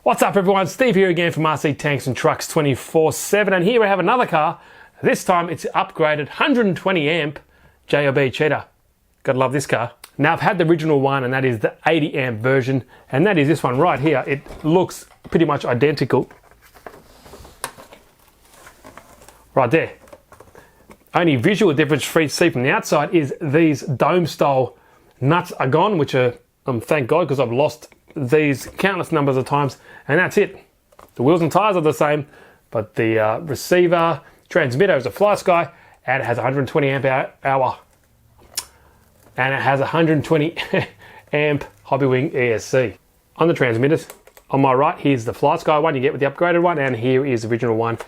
What's up everyone, Steve here again from RC Tanks and Trucks 24/7, and here we have another car. This time it's upgraded 120 amp JLB Cheetah. Gotta love this car. Now I've had the original one, and that is the 80 amp version, and that is this one right here. It looks pretty much identical. Right there. Only visual difference you see from the outside is these dome style nuts are gone, which are, thank God, because I've lost these countless numbers of times, and that's it. The wheels and tires are the same, but the receiver transmitter is a Flysky, and it has 120 amp hour, and it has 120 amp hobbywing ESC. On the transmitters, on my right, here's the Flysky one you get with the upgraded one, and here is the original one.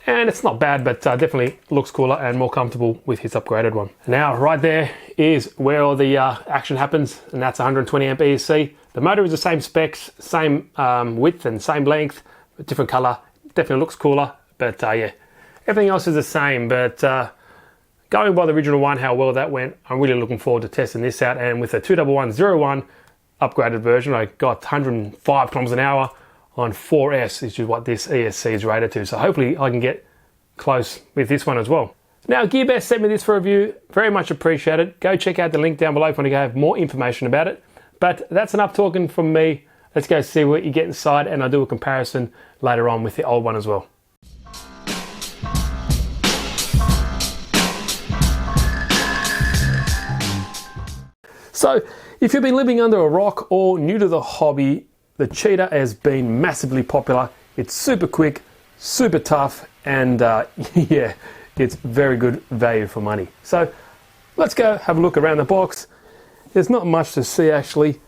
And it's not bad, but definitely looks cooler and more comfortable with his upgraded one. Now, right there is where all the action happens, and that's 120 amp ESC. The motor is the same specs, same width and same length, but different color. Definitely looks cooler, but yeah, everything else is the same. But going by the original one, how well that went, I'm really looking forward to testing this out. And with the 21101 upgraded version, I got 105 kilometers an hour on 4S, which is what this ESC is rated to. So hopefully I can get close with this one as well. Now, GearBest sent me this for review. Very much appreciated. Go check out the link down below if you want to have more information about it. But that's enough talking from me. Let's go see what you get inside, and I'll do a comparison later on with the old one as well. So, if you've been living under a rock or new to the hobby, the Cheetah has been massively popular. It's super quick, super tough, and yeah, it's very good value for money. So let's go have a look around the box. There's not much to see actually.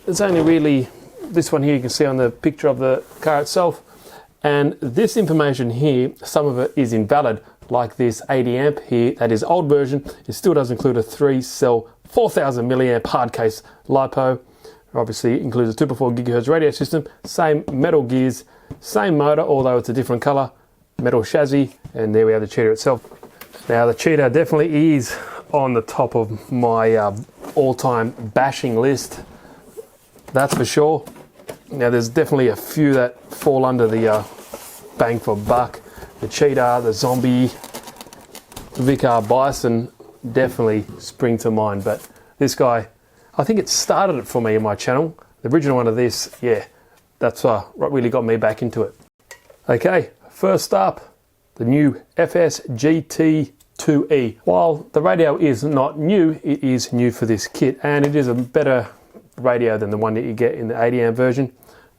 There's only really this one here you can see on the picture of the car itself. And this information here, some of it is invalid, like this 80 amp here, that is old version. It still does include a 3-cell 4000 milliamp hard case LiPo. Obviously it includes a 2.4 gigahertz radio system, same metal gears, same motor, although it's a different color, metal chassis, and there we have the Cheetah itself. Now the Cheetah definitely is on the top of my all-time bashing list, that's for sure. Now there's definitely a few that fall under the bang for buck. The Cheetah, the Zombie, Vicar Bison definitely spring to mind, but this guy, I think it started it for me in my channel. The original one of this, yeah, that's what really got me back into it. Okay, first up, the new FS-GT2E. While the radio is not new, it is new for this kit, and it is a better radio than the one that you get in the 80 amp version.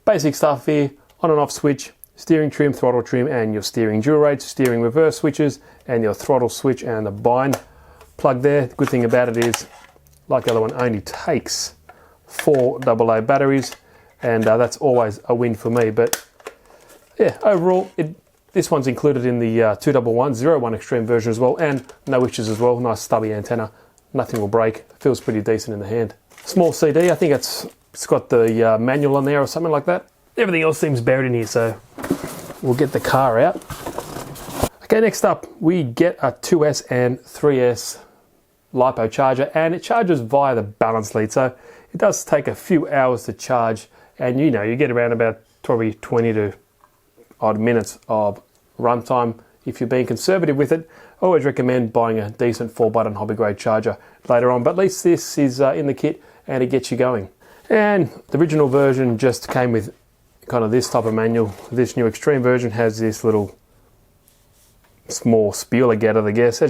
Basic stuff here, on and off switch, steering trim, throttle trim, and your steering dual rates, steering reverse switches, and your throttle switch and the bind plug there. The good thing about it is, like the other one, only takes 4 AA batteries, and that's always a win for me. But yeah, overall, this one's included in the 21101 Extreme version as well, and no issues as well. Nice stubby antenna, nothing will break. Feels pretty decent in the hand. Small CD, I think it's got the manual on there or something like that. Everything else seems buried in here, so we'll get the car out. Okay, next up we get a 2S and 3S LiPo charger, and it charges via the balance lead, so it does take a few hours to charge, and you know, you get around about probably 20 to odd minutes of runtime if you're being conservative with it. I always recommend buying a decent 4-button hobby grade charger later on, but at least this is in the kit and it gets you going. And the original version just came with kind of this type of manual. This new Extreme version has this little small spieler getter, I guess.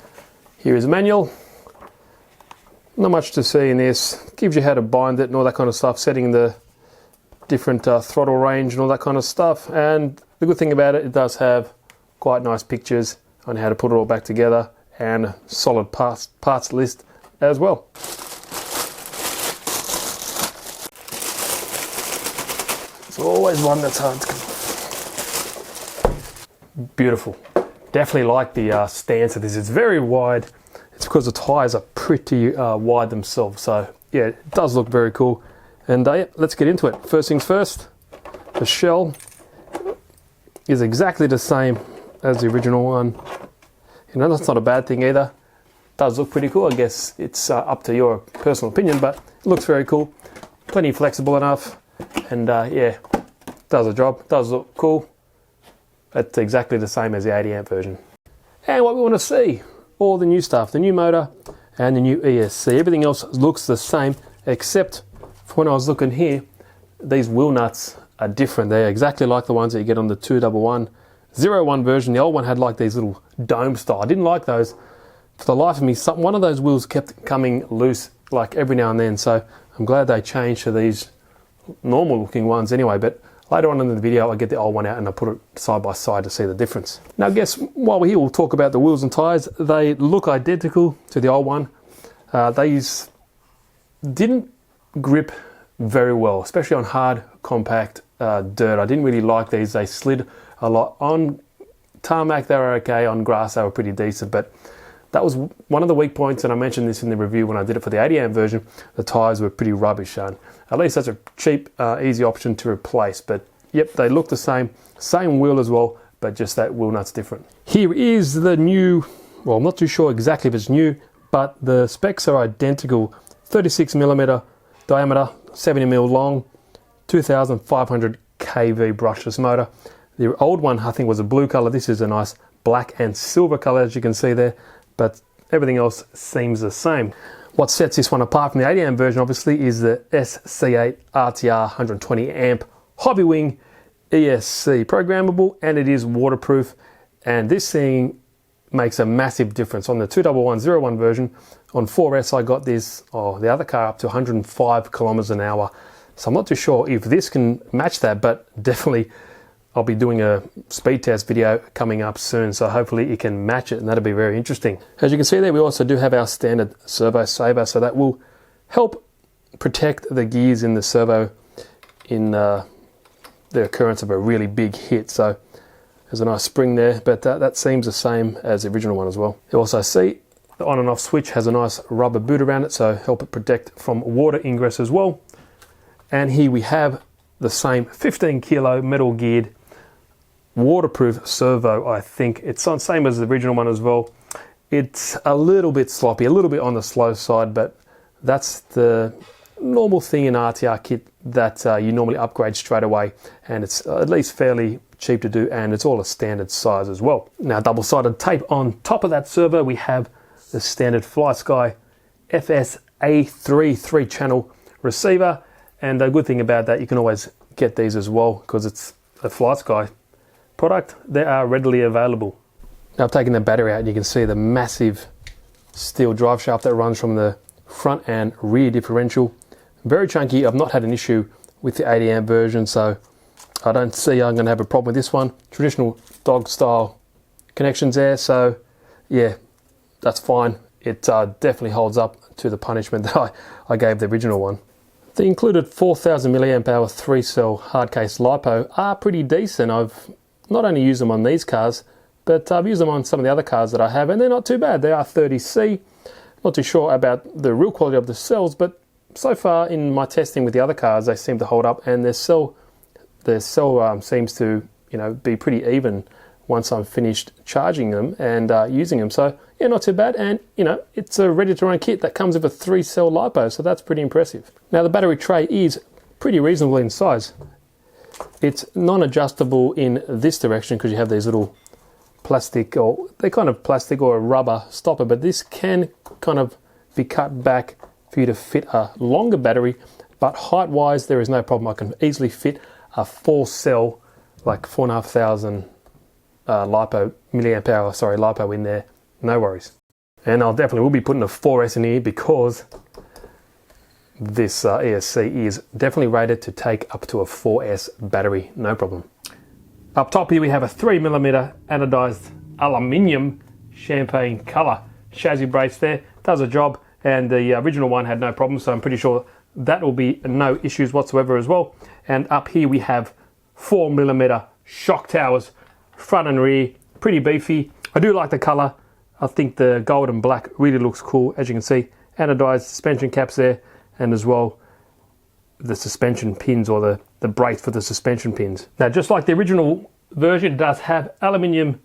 Here is a manual. Not much to see in this. Gives you how to bind it and all that kind of stuff, setting the different throttle range and all that kind of stuff. And the good thing about it, it does have quite nice pictures on how to put it all back together, and a solid parts list as well. It's always one that's hard to come off. Beautiful. Definitely like the stance of this. It's very wide. It's because the tyres are pretty wide themselves, so yeah, it does look very cool. And yeah, let's get into it. First things first, the shell is exactly the same as the original one. You know, that's not a bad thing either. It does look pretty cool. I guess it's up to your personal opinion, but it looks very cool. Plenty flexible enough, and yeah, does the job, does look cool. It's exactly the same as the 80 amp version. And what we want to see, all the new stuff, the new motor and the new ESC. Everything else looks the same, except for when I was looking here, these wheel nuts are different. They're exactly like the ones that you get on the 21101 version. The old one had like these little dome style. I didn't like those. For the life of me, one of those wheels kept coming loose like every now and then. So I'm glad they changed to these normal looking ones anyway. But later on in the video, I'll get the old one out and I'll put it side by side to see the difference. Now, I guess while we're here, we'll talk about the wheels and tyres. They look identical to the old one. These didn't grip very well, especially on hard, compact dirt. I didn't really like these. They slid a lot. On tarmac, they were okay. On grass, they were pretty decent. But that was one of the weak points, and I mentioned this in the review when I did it for the 80 amp version. The tyres were pretty rubbish. At least that's a cheap, easy option to replace. But yep, they look the same wheel as well, but just that wheel nut's different. Here is the new, well, I'm not too sure exactly if it's new, but the specs are identical. 36mm diameter, 70mm long, 2500 kV brushless motor. The old one, I think, was a blue color. This is a nice black and silver color, as you can see there, but everything else seems the same. What sets this one apart from the 80 amp version, obviously, is the SC8 RTR 120 amp hobbywing ESC, programmable, and it is waterproof. And this thing makes a massive difference. On the 21101 version, on 4S, I got this, the other car, up to 105 kilometers an hour. So I'm not too sure if this can match that, but definitely I'll be doing a speed test video coming up soon, so hopefully it can match it, and that'll be very interesting. As you can see there, we also do have our standard servo saver, so that will help protect the gears in the servo in the occurrence of a really big hit. So there's a nice spring there, but that seems the same as the original one as well. You also see the on and off switch has a nice rubber boot around it, so help it protect from water ingress as well. And here we have the same 15 kilo metal geared waterproof servo. I think it's the same as the original one as well. It's a little bit sloppy, a little bit on the slow side, but that's the normal thing in RTR kit that you normally upgrade straight away, and it's at least fairly cheap to do, and it's all a standard size as well. Now, double-sided tape on top of that servo, we have the standard Flysky FS-A3 3-channel receiver, and the good thing about that, you can always get these as well because it's a Flysky product. They are readily available. Now, I've taken the battery out and you can see the massive steel drive shaft that runs from the front and rear differential. Very chunky. I've not had an issue with the 80 amp version, so I don't see I'm going to have a problem with this one. Traditional dog style connections there, so yeah, that's fine. It definitely holds up to the punishment that I gave the original one. The included 4000 milliamp hour 3-cell hard case LiPo are pretty decent. I've not only used them on these cars, but I've used them on some of the other cars that I have, and they're not too bad. They are 30C. Not too sure about the real quality of the cells, but so far in my testing with the other cars, they seem to hold up, and their cell seems to, be pretty even once I'm finished charging them and using them. So yeah, not too bad. And it's a ready-to-run kit that comes with a 3-cell LiPo, so that's pretty impressive. Now, the battery tray is pretty reasonable in size. It's non-adjustable in this direction because you have these little plastic, or they're kind of plastic or a rubber stopper, but this can kind of be cut back for you to fit a longer battery, but height-wise, there is no problem. I can easily fit a 4-cell, like 4,500 LiPo in there, no worries. And I'll definitely will be putting a 4S in here because this ESC is definitely rated to take up to a 4S battery, no problem. Up top here we have a 3mm anodized aluminium champagne color chassis brace there, does a job, and the original one had no problem, so I'm pretty sure that will be no issues whatsoever as well. And up here we have 4mm shock towers, front and rear, pretty beefy. I do like the color. I think the gold and black really looks cool. As you can see, anodized suspension caps there, and as well the suspension pins, or the brace for the suspension pins. Now, just like the original version, it does have aluminium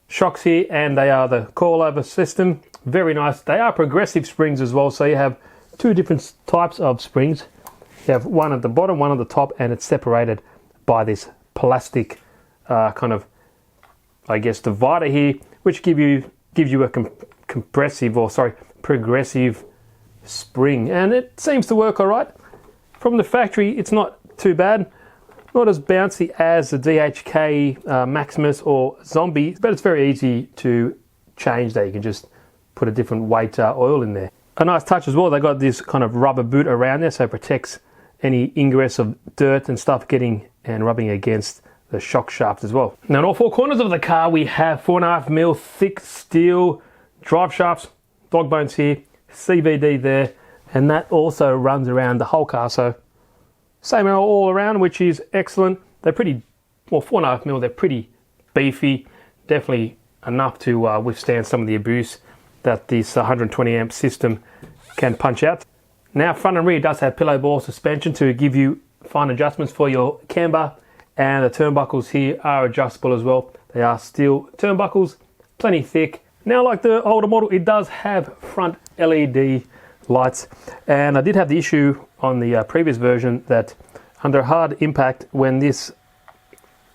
shocks here, and they are the coilover system. Very nice. They are progressive springs as well, so you have two different types of springs. You have one at the bottom, one at the top, and it's separated by this plastic kind of, I guess, divider here, which gives you a progressive spring, and it seems to work all right. From the factory, it's not too bad. Not as bouncy as the DHK Maximus or Zombie, but it's very easy to change that. You can just put a different weight oil in there. A nice touch as well, they got this kind of rubber boot around there, so it protects any ingress of dirt and stuff getting and rubbing against the shock shaft as well. Now in all four corners of the car we have 4.5mm thick steel drive shafts, dog bones here, CVD there, and that also runs around the whole car, so same all around, which is excellent. They're pretty, well, 4.5mm, they're pretty beefy, definitely enough to withstand some of the abuse that this 120 amp system can punch out. Now front and rear does have pillow ball suspension to give you fine adjustments for your camber, and the turnbuckles here are adjustable as well. They are steel turnbuckles, plenty thick. Now like the older model, it does have front LED lights, and I did have the issue on the previous version that under hard impact, when this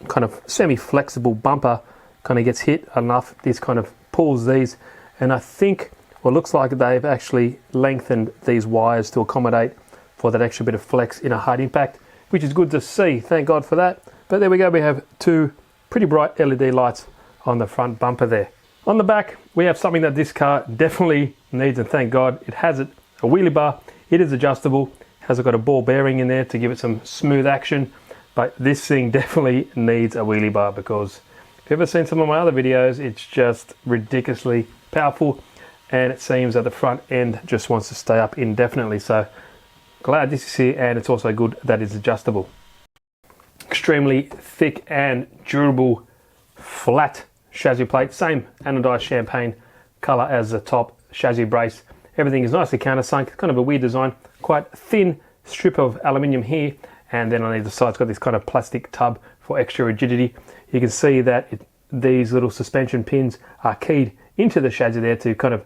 kind of semi-flexible bumper kind of gets hit enough, this kind of pulls these, and I think well, it looks like they've actually lengthened these wires to accommodate for that extra bit of flex in a hard impact, which is good to see, thank God for that. But there we go, we have two pretty bright LED lights on the front bumper there. On the back, we have something that this car definitely needs, and thank God it has it, a wheelie bar. It is adjustable, has got a ball bearing in there to give it some smooth action, but this thing definitely needs a wheelie bar, because if you've ever seen some of my other videos, it's just ridiculously powerful, and it seems that the front end just wants to stay up indefinitely. So glad this is here, and it's also good that it's adjustable. Extremely thick and durable flat chassis plate, same anodized champagne color as the top chassis brace. Everything is nicely countersunk, kind of a weird design, quite thin strip of aluminium here, and then on either side it's got this kind of plastic tub for extra rigidity. You can see that these little suspension pins are keyed into the chassis there to kind of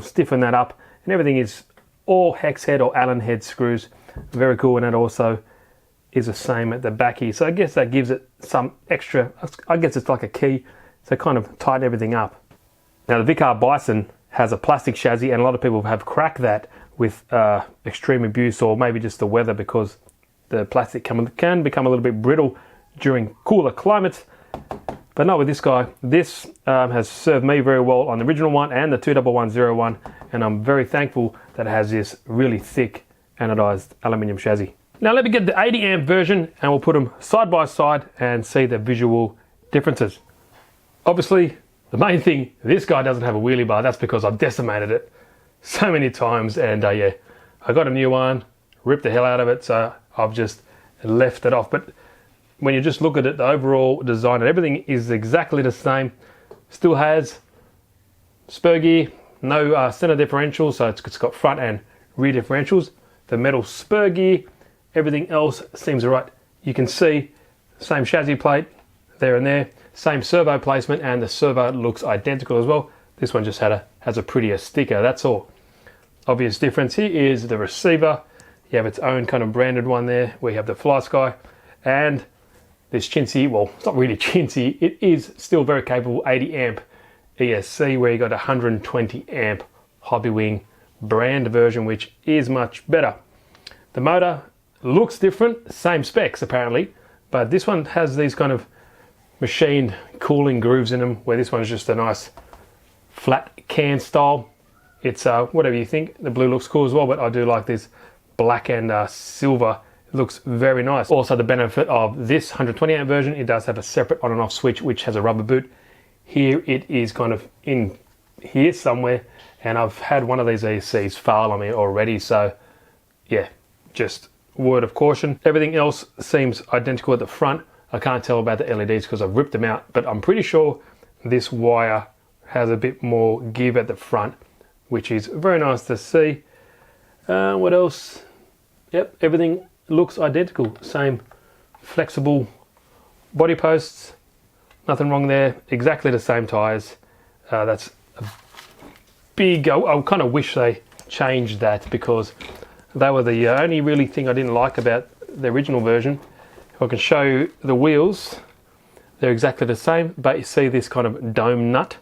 stiffen that up, and everything is all hex head or Allen head screws. Very cool, and that also is the same at the back here. So I guess that gives it some extra, I guess it's like a key to kind of tighten everything up. Now the Vicar Bison has a plastic chassis, and a lot of people have cracked that with extreme abuse or maybe just the weather, because the plastic can become a little bit brittle during cooler climates. But not with this guy. This has served me very well on the original one and the 21101, and I'm very thankful that it has this really thick anodized aluminium chassis. Now let me get the 80 amp version, and we'll put them side by side and see the visual differences. Obviously, the main thing, this guy doesn't have a wheelie bar. That's because I've decimated it so many times, and yeah, I got a new one, ripped the hell out of it, so I've just left it off. But when you just look at it, the overall design and everything is exactly the same. Still has spur gear, no center differential, so it's got front and rear differentials. The metal spur gear, everything else seems alright. You can see same chassis plate there and there, same servo placement, and the servo looks identical as well. This one just has a prettier sticker, that's all. Obvious difference here is the receiver. You have its own kind of branded one there. We have the Flysky, and this chintzy, well, it's not really chintzy, it is still very capable 80 amp ESC, where you got 120 amp hobbywing brand version, which is much better. The motor looks different, same specs apparently, but this one has these kind of machined cooling grooves in them, where this one's just a nice flat can style. It's whatever you think. The blue looks cool as well, but I do like this black and silver. It looks very nice. Also, the benefit of this 120 amp version, it does have a separate on and off switch, which has a rubber boot. Here it is kind of in here somewhere, and I've had one of these ESCs fail on me already, so yeah, just word of caution. Everything else seems identical at the front. I can't tell about the LEDs because I've ripped them out, but I'm pretty sure this wire has a bit more give at the front, which is very nice to see. What else? Yep, everything looks identical. Same flexible body posts, nothing wrong there. Exactly the same tires. That's a big, I kind of wish they changed that, because they were the only really thing I didn't like about the original version. If I can show you the wheels, they're exactly the same, but you see this kind of dome nut.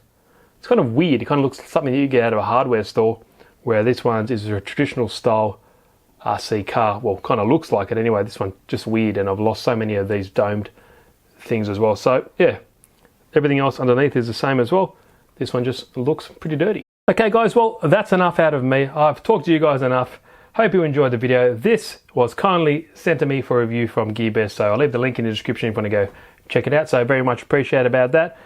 It's kind of weird. It kind of looks like something that you get out of a hardware store, where this one is a traditional style RC car. Well, kind of looks like it anyway. This one just weird, and I've lost so many of these domed things as well. So yeah, everything else underneath is the same as well. This one just looks pretty dirty. Okay guys, well that's enough out of me. I've talked to you guys enough. Hope you enjoyed the video. This was kindly sent to me for review from GearBest, so I'll leave the link in the description if you want to go check it out. So very much appreciate about that.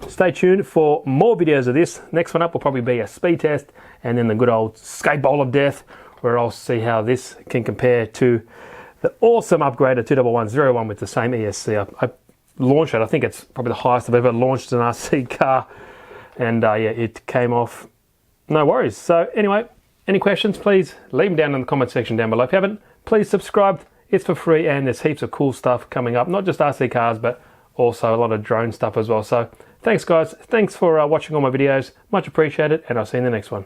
Stay tuned for more videos of this. Next one up will probably be a speed test, and then the good old skate bowl of death, where I'll see how this can compare to the awesome upgraded 21101 with the same ESC. I launched it. I think it's probably the highest I've ever launched an RC car, and yeah, it came off no worries. So anyway, any questions, please leave them down in the comment section down below. If you haven't, please subscribe. It's for free, and there's heaps of cool stuff coming up, not just RC cars, but also a lot of drone stuff as well. So thanks guys, thanks for watching all my videos, much appreciated, and I'll see you in the next one.